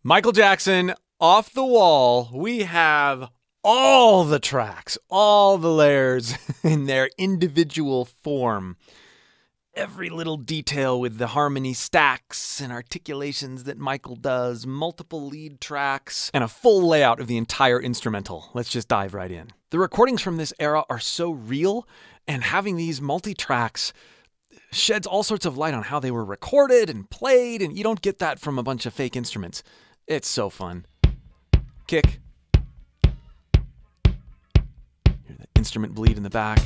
Michael Jackson, off the wall. We have all the tracks, all the layers in their individual form. Every little detail with the harmony stacks and articulations that Michael does, multiple lead tracks, and a full layout of the entire instrumental. Let's just dive right in. The recordings from this era are so real, and having these multi-tracks sheds all sorts of light on how they were recorded and played, and you don't get that from a bunch of fake instruments. It's so fun. Kick. Hear the instrument bleed in the back.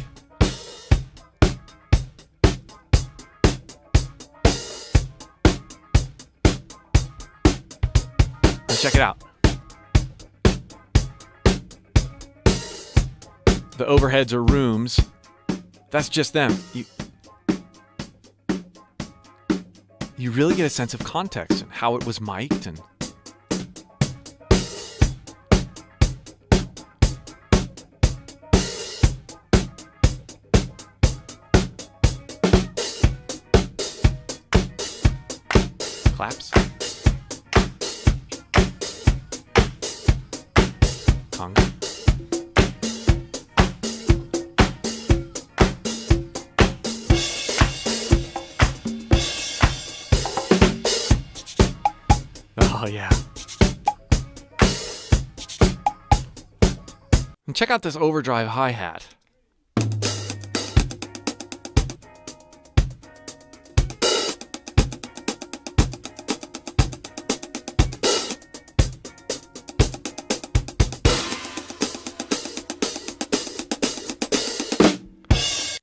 Check it out. The overheads are rooms. That's just them. You really get a sense of context and how it was mic'd and claps. Conga. Oh, yeah. And check out this overdrive hi-hat.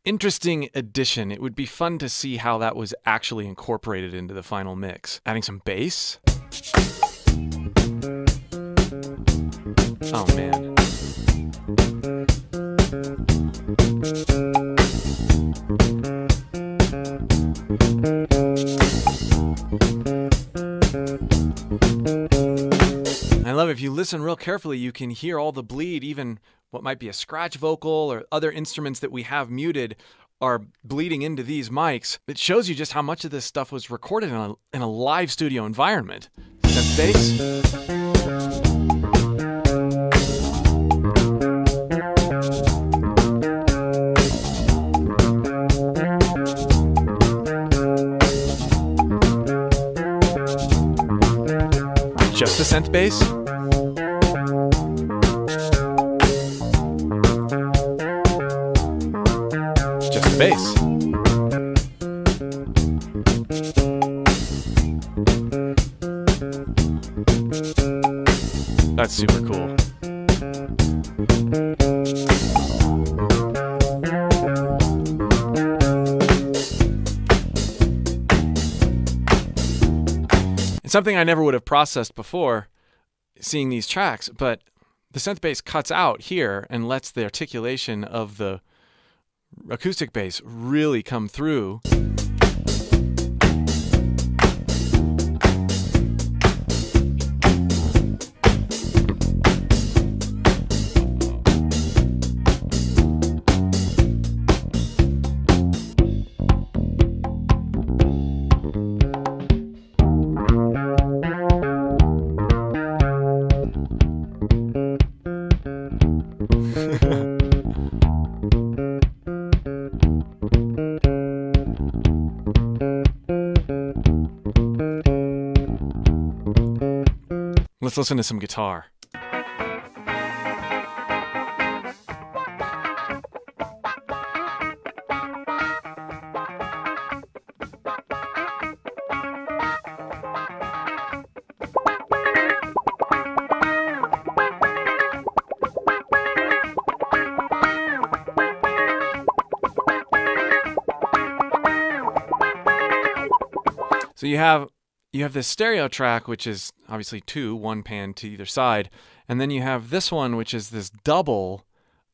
Interesting addition. It would be fun to see how that was actually incorporated into the final mix. Adding some bass. Oh man. I love it. If you listen real carefully, you can hear all the bleed, even what might be a scratch vocal or other instruments that we have muted are bleeding into these mics. It shows you just how much of this stuff was recorded in a live studio environment. Synth bass. Just the synth bass. Bass. That's super cool. It's something I never would have processed before seeing these tracks, but the synth bass cuts out here and lets the articulation of the acoustic bass really come through. Let's listen to some guitar. So you have this stereo track, which is obviously one pan to either side, and then you have this one, which is this double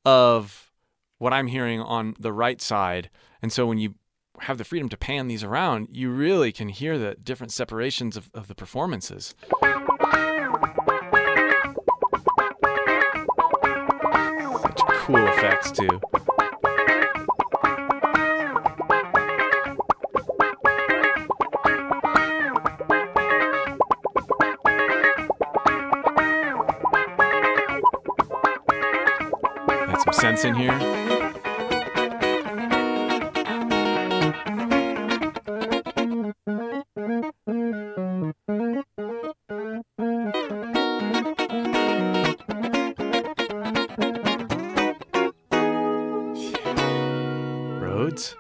of what I'm hearing on the right side. And so when you have the freedom to pan these around, you really can hear the different separations of the performances. Such cool effects too. sense in here. Rhodes.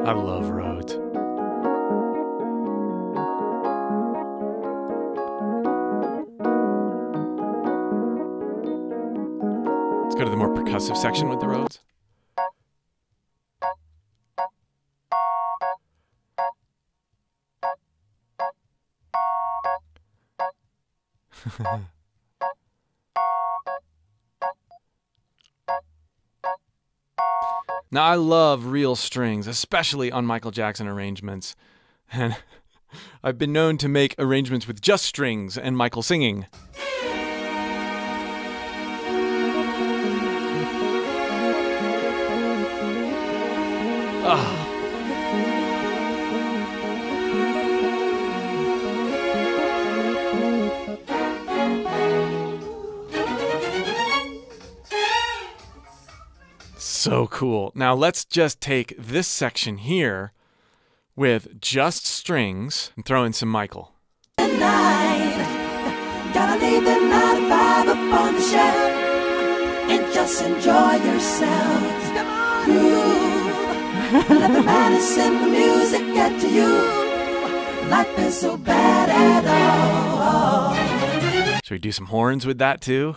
I love Rhodes. Let's go to the more percussive section with the Rhodes. Now, I love real strings, especially on Michael Jackson arrangements. And I've been known to make arrangements with just strings and Michael singing. Ah. So cool. Now let's just take this section here with just strings and throw in some Michael. Gotta leave the 9 to 5 up on the shelf and just enjoy yourselves. Come on, groove. Let the madness and the music get to you. Life is so bad at all. Should we do some horns with that too?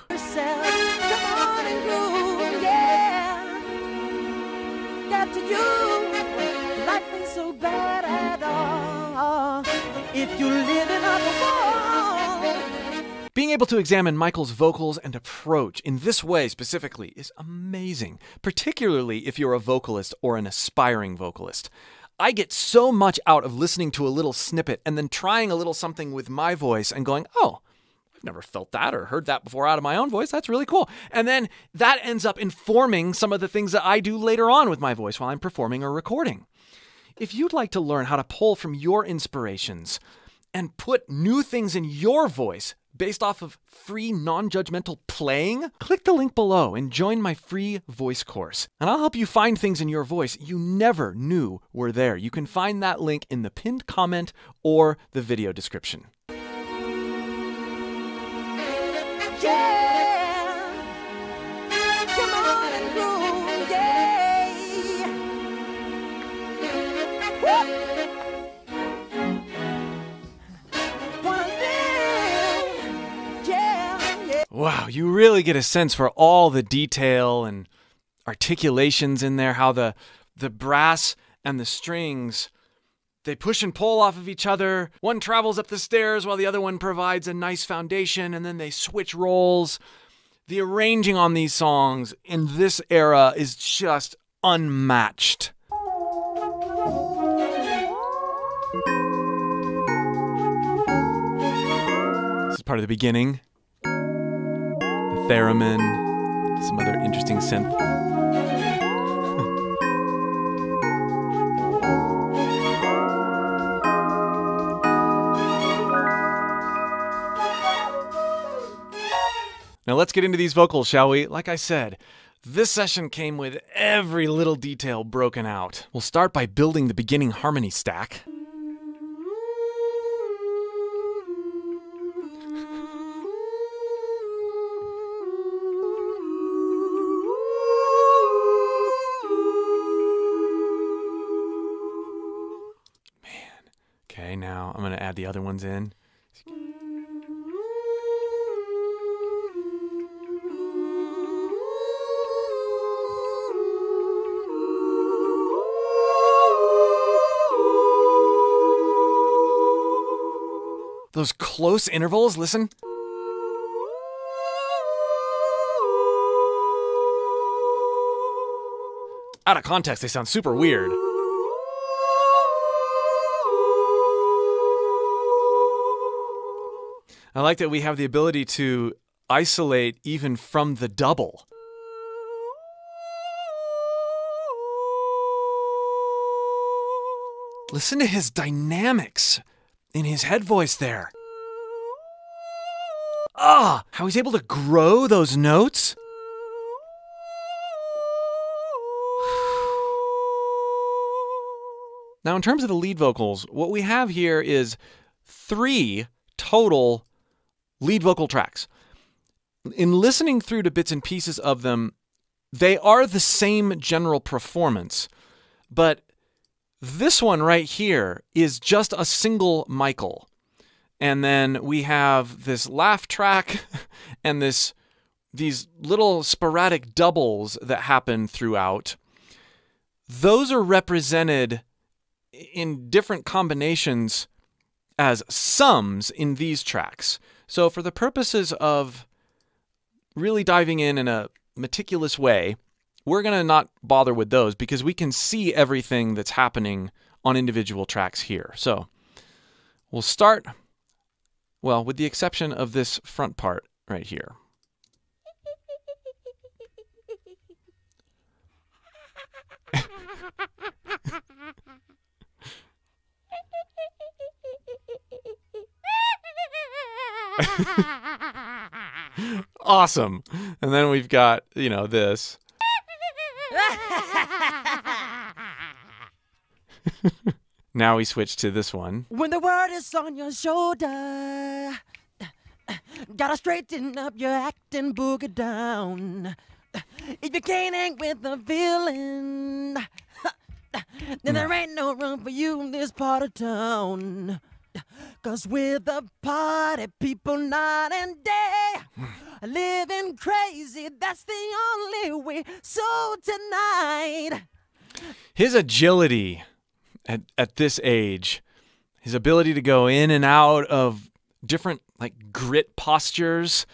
If you live in a wall. Being able to examine Michael's vocals and approach in this way specifically is amazing, particularly if you're a vocalist or an aspiring vocalist. I get so much out of listening to a little snippet and then trying a little something with my voice and going, oh, I've never felt that or heard that before out of my own voice. That's really cool. And then that ends up informing some of the things that I do later on with my voice while I'm performing or recording. If you'd like to learn how to pull from your inspirations and put new things in your voice based off of free, non-judgmental playing, click the link below and join my free voice course. And I'll help you find things in your voice you never knew were there. You can find that link in the pinned comment or the video description. Wow, you really get a sense for all the detail and articulations in there, how the brass and the strings, they push and pull off of each other. One travels up the stairs while the other one provides a nice foundation, and then they switch roles. The arranging on these songs in this era is just unmatched. This is part of the beginning. Theremin, some other interesting synth. Now let's get into these vocals, shall we? Like I said, this session came with every little detail broken out. We'll start by building the beginning harmony stack. Okay, now I'm going to add the other ones in. Those close intervals, listen. Out of context, they sound super weird. I like that we have the ability to isolate even from the double. Listen to his dynamics in his head voice there. Ah, how he's able to grow those notes. Now, in terms of the lead vocals, what we have here is 3 total lead vocal tracks. In listening through to bits and pieces of them, they are the same general performance, but this one right here is just a single Michael. And then we have this laugh track and these little sporadic doubles that happen throughout. Those are represented in different combinations as sums in these tracks. So for the purposes of really diving in a meticulous way, we're going to not bother with those because we can see everything that's happening on individual tracks here. So we'll start, well, with the exception of this front part right here. Awesome. And then we've got, this. Now we switch to this one. When the word is on your shoulder, gotta straighten up your acting, boogie down. If you can't hang with the feeling, then there ain't no room for you in this part of town. 'Cause we're the party people night and day, living crazy, that's the only way. So tonight, his agility at this age, his ability to go in and out of different grit postures,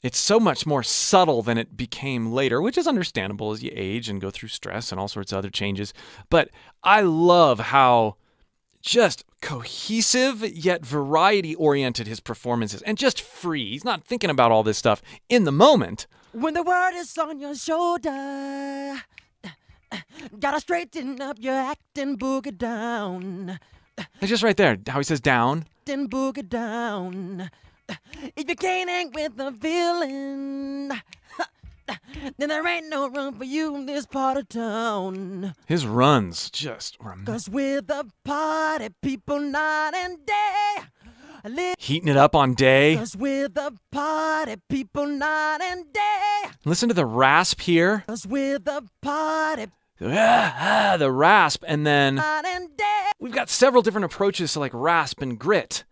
it's so much more subtle than it became later, which is understandable as you age and go through stress and all sorts of other changes. But I love how just cohesive yet variety-oriented his performances, and just free. He's not thinking about all this stuff in the moment. When the word is on your shoulder, gotta straighten up your acting, boogie down. It's just right there, how he says down. Acting, boogie down. If you can't hang with the feeling, then there ain't no room for you in this part of town. His runs just were 'Cause we're the party people night and day. Heating it up on day. 'Cause we're the party people night and day. Listen to the rasp here. 'Cause we're the party the rasp, and then night and day. we've got several different approaches to rasp and grit.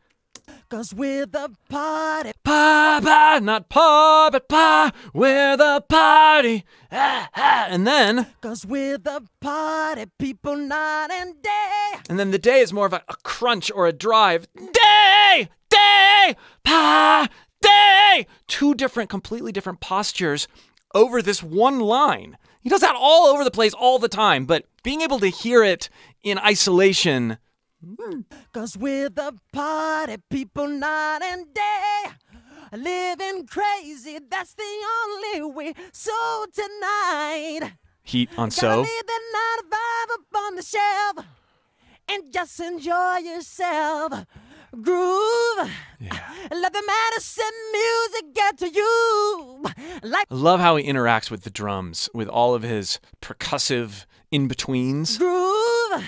'Cause we're the party. Pa, pa, not pa, but pa, we're the party. Ah, ah. And then, 'Cause we're the party people night and day. and then the day is more of a crunch or a drive. Day, day, pa, day. 2 different, completely different postures over this one line. He does that all over the place all the time, but being able to hear it in isolation. 'Cause we're the party people night and day. Living crazy, that's the only way. So tonight, Heat on gotta so. leave the night vibe up on the shelf and just enjoy yourself. Groove. Yeah. Let the medicine music get to you. Like I love how he interacts with the drums, with all of his percussive in-betweens. groove.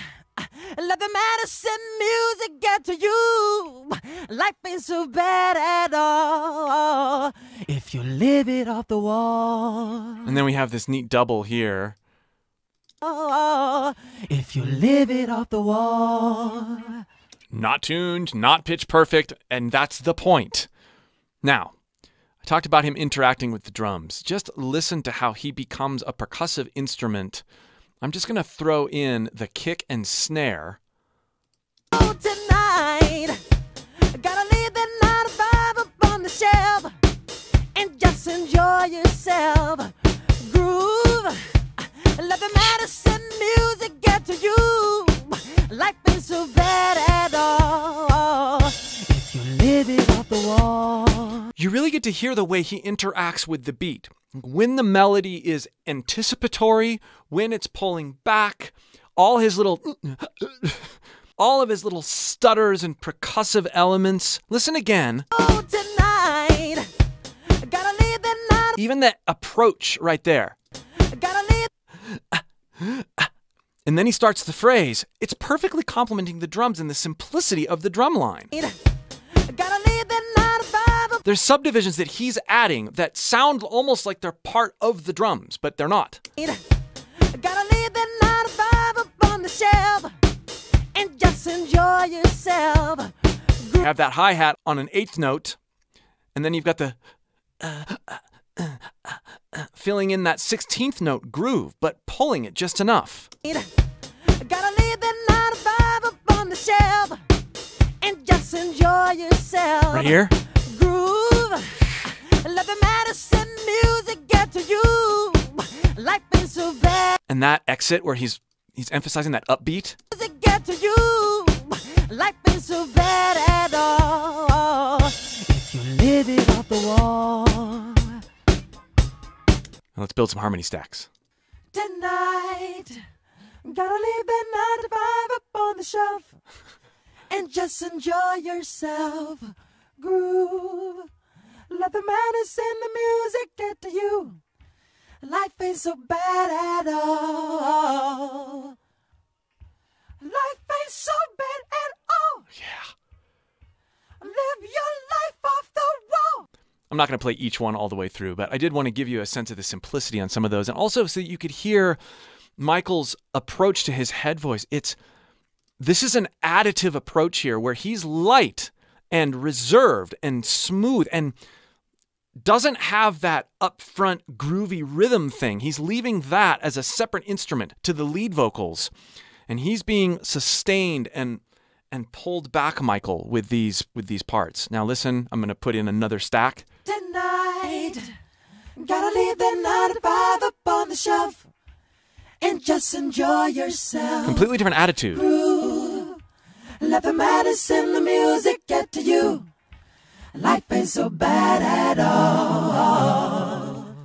Let the medicine music get to you. Life ain't so bad at all if you live it off the wall. And then we have this neat double here. Oh, if you live it off the wall. Not tuned, not pitch perfect, and that's the point. Now, I talked about him interacting with the drums. Just listen to how he becomes a percussive instrument. I'm just going to throw in the kick and snare. Oh, tonight, gotta leave the 9 to 5 up on the shelf and just enjoy yourself. Groove. Let the medicine music get to you. Life ain't so bad at all if you live it off the wall. You really get to hear the way he interacts with the beat. When the melody is anticipatory, when it's pulling back, all his little all of his little stutters and percussive elements. Listen again. Oh, tonight, gotta leave the night. Even that approach right there. Gotta leave. And then he starts the phrase. It's perfectly complementing the drums and the simplicity of the drum line. Gotta leave the night vibe. There's subdivisions that he's adding that sound almost like they're part of the drums, but they're not. Gotta leave the night vibe up on the shelf and just enjoy yourself. You have that hi-hat on an 8th note, and then you've got the filling in that 16th note groove, but pulling it just enough. Gotta leave the night vibe up on the shelf and just enjoy yourself. Right here. Groove. Let the medicine music get to you. Life ain't so bad. And that exit where he's emphasizing that upbeat. Music get to you. Life ain't so bad at all. If you live it off the wall. Now let's build some harmony stacks. Tonight, gotta leave the night vibe up on the shelf and just enjoy yourself. Groove. Let the madness and the music get to you. Life ain't so bad at all. Life ain't so bad at all. Yeah. Live your life off the wall. I'm not going to play each one all the way through, but I did want to give you a sense of the simplicity on some of those, and also so that you could hear Michael's approach to his head voice. This is an additive approach here where he's light and reserved and smooth and doesn't have that upfront groovy rhythm thing. He's leaving that as a separate instrument to the lead vocals, and he's being sustained and pulled back, Michael, with these parts. Now listen, I'm going to put in another stack. Tonight, gotta leave the night vibe up on the shelf and just enjoy yourself. Completely different attitude. Groove. Let the madness and the music get to you. Life ain't so bad at all.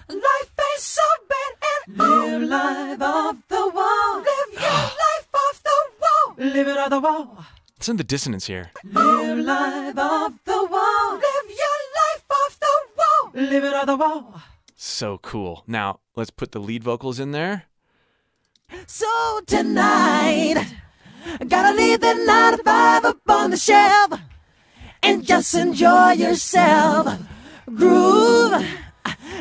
Life ain't so bad at all. Live life off the wall. Live your life off the wall. Live it off the wall. Listen to the dissonance here. Live life off the wall. Live your life off the wall. Live it off the wall. So cool. Now, let's put the lead vocals in there. So tonight, gotta leave the night vibe up on the shelf and just enjoy yourself. Groove.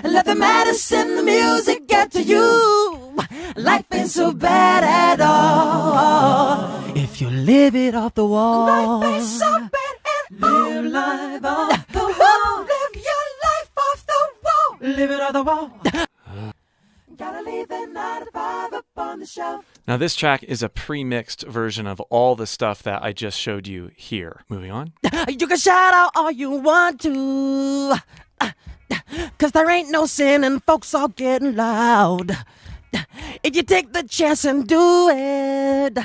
Let the madness and the music get to you. Life ain't so bad at all. If you live it off the wall. Life ain't so bad at all. Live life off the wall. Live your life off the wall. Live it off the wall. Gotta leave the night vibe up on the shelf. Now this track is a pre-mixed version of all the stuff that I just showed you here. Moving on. You can shout out all you want to, 'cause there ain't no sin and folks all getting loud. If you take the chance and do it,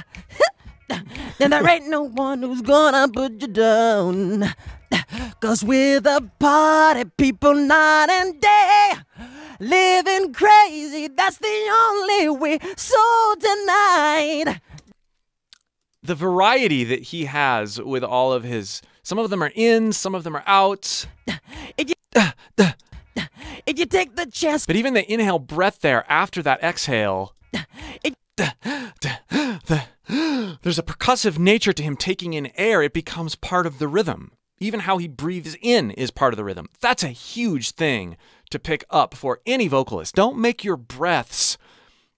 then there ain't no one who's gonna put you down. 'Cause we're the party people night and day, living crazy, that's the only way. So tonight, The variety that he has with all of his, some of them are in, some of them are out. if you take the chance, But even the inhale breath there after that exhale, there's a percussive nature to him taking in air. It becomes part of the rhythm. Even how he breathes in is part of the rhythm. That's a huge thing to pick up for any vocalist. Don't make your breaths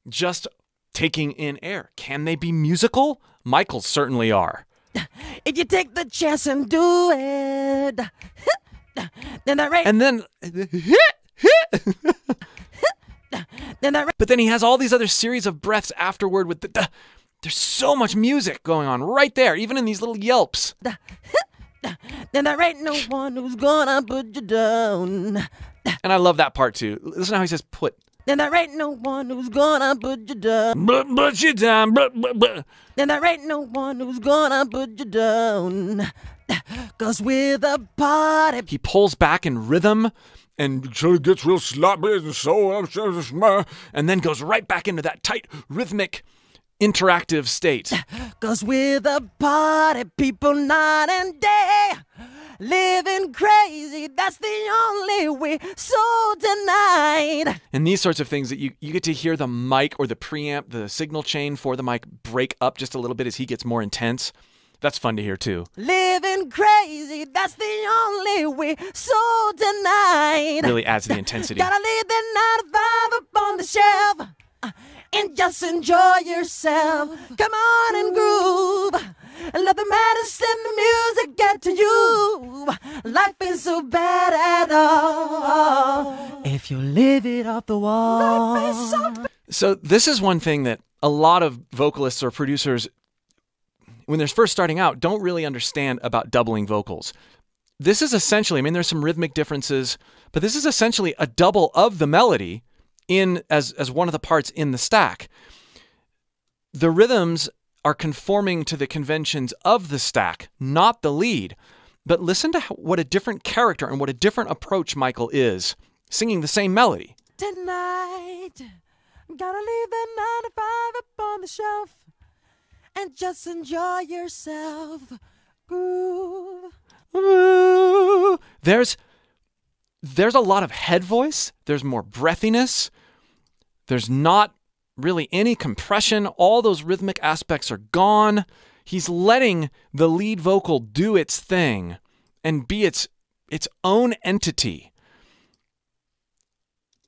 just taking in air. Can they be musical? Michael's certainly are. if you take the chance and do it, then there ain't. And then... But then he has all these other series of breaths afterward with the... There's so much music going on right there, even in these little yelps. Then there ain't no one who's gonna put you down. And I love that part too. Listen how he says put. Then there ain't no one who's gonna put you down. Put you down. Then there ain't no one who's gonna put you down. 'Cause we're the party. He pulls back in rhythm and so it gets real sloppy and so and then goes right back into that tight rhythmic interactive state. 'Cause we're the party people night and day. Living crazy, that's the only way. So tonight. And these sorts of things that you get to hear the mic or the preamp, the signal chain for the mic break up just a little bit as he gets more intense. That's fun to hear too. Living crazy, that's the only way. So tonight. Really adds the intensity. Gotta leave the 9 to 5 up on the shelf. And just enjoy yourself. Come on and groove. And let the madness and the music get to you. Life ain't so bad at all if you live it off the wall. Life ain't so bad. So this is one thing that a lot of vocalists or producers, when they're first starting out, don't really understand about doubling vocals. This is essentially, I mean, there's some rhythmic differences, but this is essentially a double of the melody in as one of the parts in the stack. The rhythms are conforming to the conventions of the stack, not the lead. But listen to what a different character and what a different approach Michael is, singing the same melody. Tonight, gotta leave that 9 to 5 up on the shelf and just enjoy yourself. Groove. Ooh. There's a lot of head voice. There's more breathiness. There's not really any compression. All those rhythmic aspects are gone. He's letting the lead vocal do its thing and be its own entity.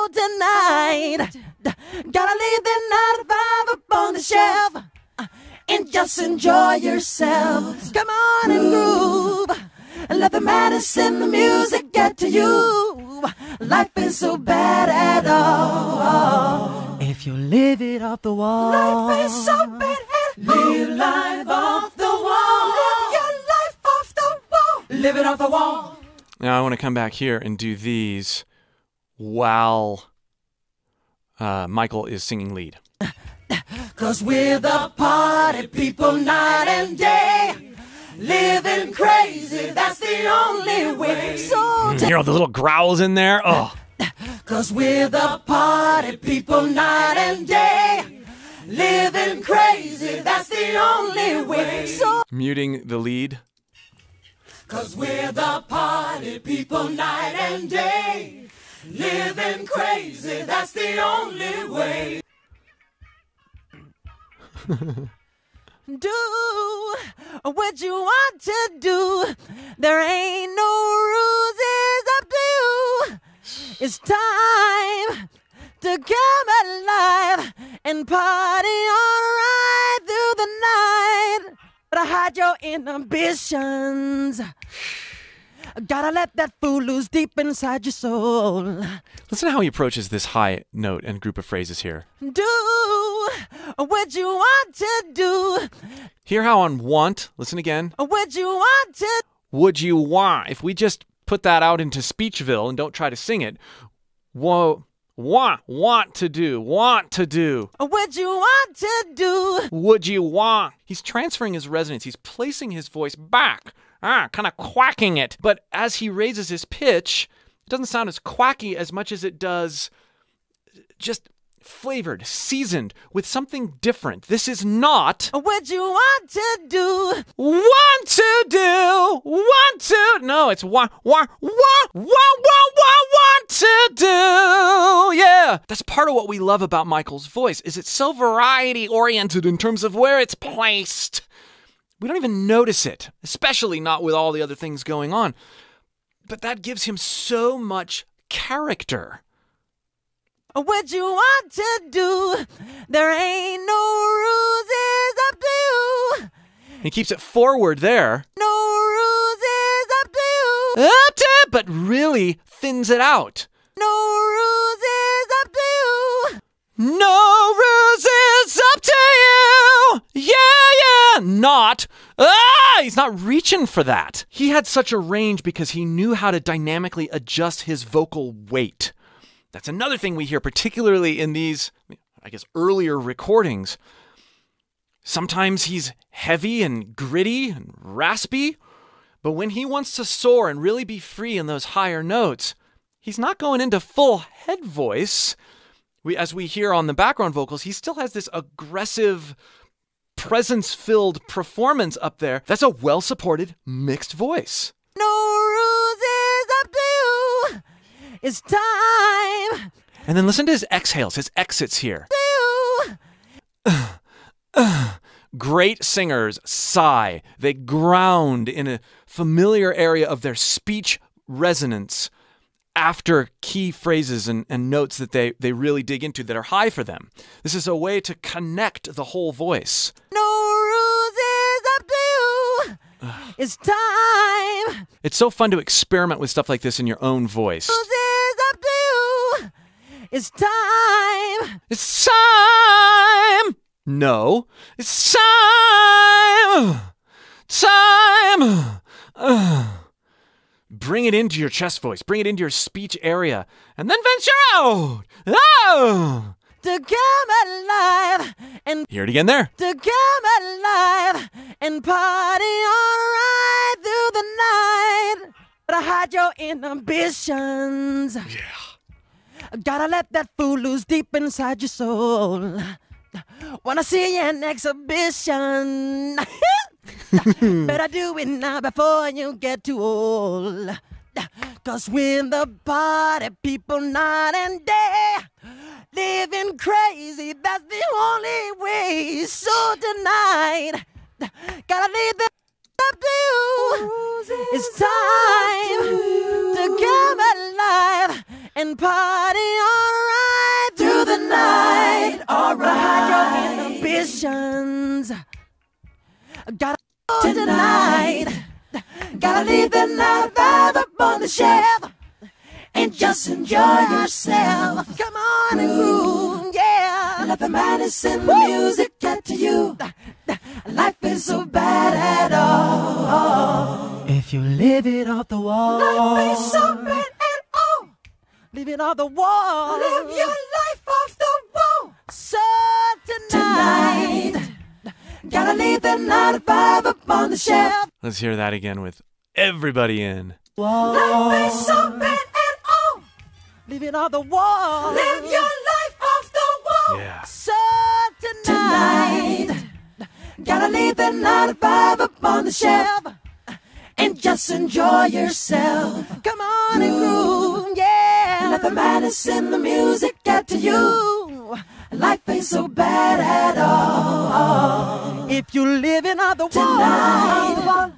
Tonight, gotta leave the 9 to 5 up on the shelf and just enjoy yourself. Come on and groove. Let the madness and the music get to you. Life ain't so bad at all if you live it off the wall. Life ain't so bad at all. Live life off the wall. Live your life off the wall. Live it off the wall. Now I want to come back here and do these while Michael is singing lead. 'Cause we're the party people night and day. Living crazy, that's the only way. So You hear all the little growls in there? Oh. 'Cause we're the party people night and day. Living crazy, that's the only way. So Muting the lead. 'Cause we're the party people night and day. Living crazy, that's the only way. Do what you want to do. There ain't no rules up to you. It's time to come alive and party on right through the night. But hide your inhibitions. Gotta let that fool loose deep inside your soul. Listen to how he approaches this high note and group of phrases here. Do what you want to do. Hear how on want, listen again. What you want to. Would you want? If we just put that out into Speechville and don't try to sing it, want to do. What you want to do. Would you want? He's transferring his resonance. He's placing his voice back. Kind of quacking it. But as he raises his pitch, it doesn't sound as quacky as much as it does just flavored, seasoned with something different. This is not What you want to do. want to. No, it's want to do. Yeah. That's part of what we love about Michael's voice is it's so variety oriented in terms of where it's placed. We don't even notice it, especially not with all the other things going on. But that gives him so much character. What you want to do. There ain't no rules up to you. He keeps it forward there. No rules up to you. But really thins it out. No rules up to you. No rules is up to you. Yeah. Not. He's not reaching for that. He had such a range because he knew how to dynamically adjust his vocal weight. That's another thing we hear, particularly in these, I guess, earlier recordings. Sometimes he's heavy and gritty and raspy, but when he wants to soar and really be free in those higher notes, he's not going into full head voice. As we hear on the background vocals, he still has this aggressive, presence-filled performance up there. That's a well-supported, mixed voice. No roses up to you. It's time. And then listen to his exhales, his exits here. Great singers sigh. They ground in a familiar area of their speech resonance after key phrases and notes that they really dig into that are high for them. This is a way to connect the whole voice. No roses up to you. It's time. It's so fun to experiment with stuff like this in your own voice. Roses up to you. It's time. It's time. No, it's time. Time. Bring it into your chest voice. Bring it into your speech area. And then venture out. Oh. To come alive and hear it again there. to come alive and party all right through the night. But I hide your inhibitions. Yeah. Gotta let that fool loose deep inside your soul. Wanna see you in exhibition. Better do it now before you get too old. 'Cause when the party people night and day living crazy, that's the only way. So tonight, gotta leave it up to you. It's time to come alive and party all right through the night. All right, your inhibitions. Gotta go tonight. Gotta leave the night vibe up on the shelf and just enjoy yourself. Come on and groove, yeah. Let the madness in the music get to you. Life is so bad at all if you live it off the wall. Life is so bad at all. Live it off the wall. Live your life off the wall. So tonight, gotta leave the night vibe up on the shelf. Let's hear that again with everybody in. Life is so bad at all. Live it off the wall. Live your life off the wall. Yeah. So tonight, gotta leave the night vibe up on the shelf and just enjoy yourself. Come on and groove, yeah. Let the madness in the music get to you. Life ain't so bad at all if you living on the wall.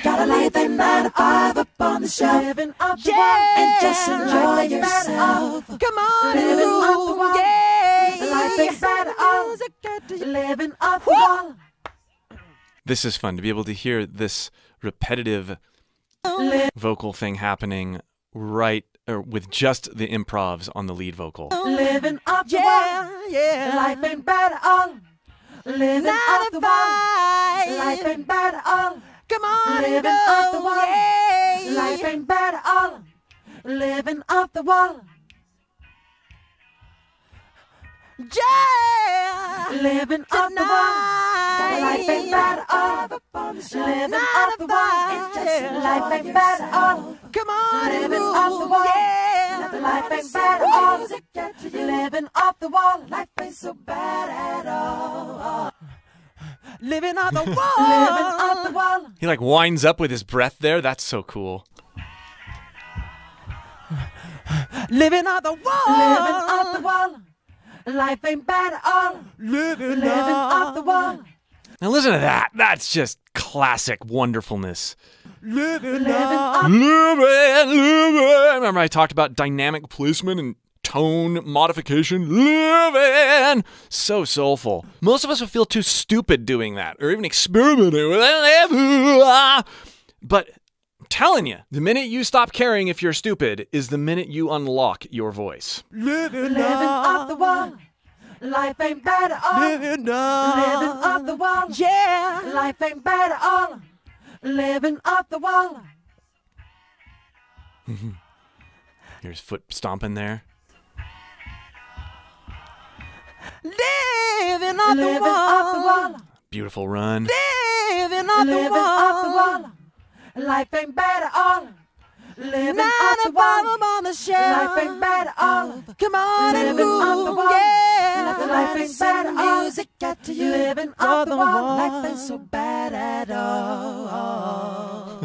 Gotta lay the 9 to 5 up on the shelf, living off the wall, and just enjoy yourself. Come on, living off the wall, yeah. Life ain't bad at all. Living off the wall. This is fun to be able to hear this repetitive vocal thing happening right or with just the improvs on the lead vocal. Living off the wall, yeah. Life ain't bad at all. Living off the wall. Life ain't bad at all. Come on, living off the wall. Yeah. Life ain't bad at all. Living off the wall. Yeah. Living off the wall. Life ain't bad at all. Living off the wall. Life ain't bad at all. Come on, living off the wall. Yeah. Life ain't bad at all. Living off the wall. Life ain't so bad at all. Living on the wall. Living on the wall. He like winds up with his breath there. That's so cool. Living on the wall. Living on the wall. Life ain't bad at all. Living off the wall. Now listen to that. That's just classic wonderfulness. Living off. Remember I talked about dynamic placement and tone modification. Living. So soulful. Most of us would feel too stupid doing that or even experimenting with it. But I'm telling you, the minute you stop caring if you're stupid is the minute you unlock your voice. Living off the wall. Life ain't bad at all. Living off the wall. Yeah. Life ain't bad at all. Living off the wall. Here's foot stomping there. Living off the wall. Beautiful run. Living off the wall. Life ain't bad at all. Living off the wall, on the shelf. Life ain't bad at all. Come on and groove, off the wall. Yeah. Life ain't bad at all. Music got to you. Living off the wall. Life ain't so bad at all.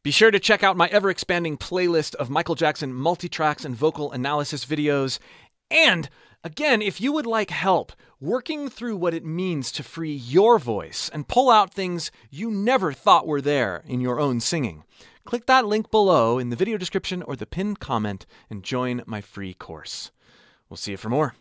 Be sure to check out my ever-expanding playlist of Michael Jackson multitracks and vocal analysis videos. And, again, if you would like help working through what it means to free your voice and pull out things you never thought were there in your own singing, click that link below in the video description or the pinned comment and join my free course. We'll see you for more.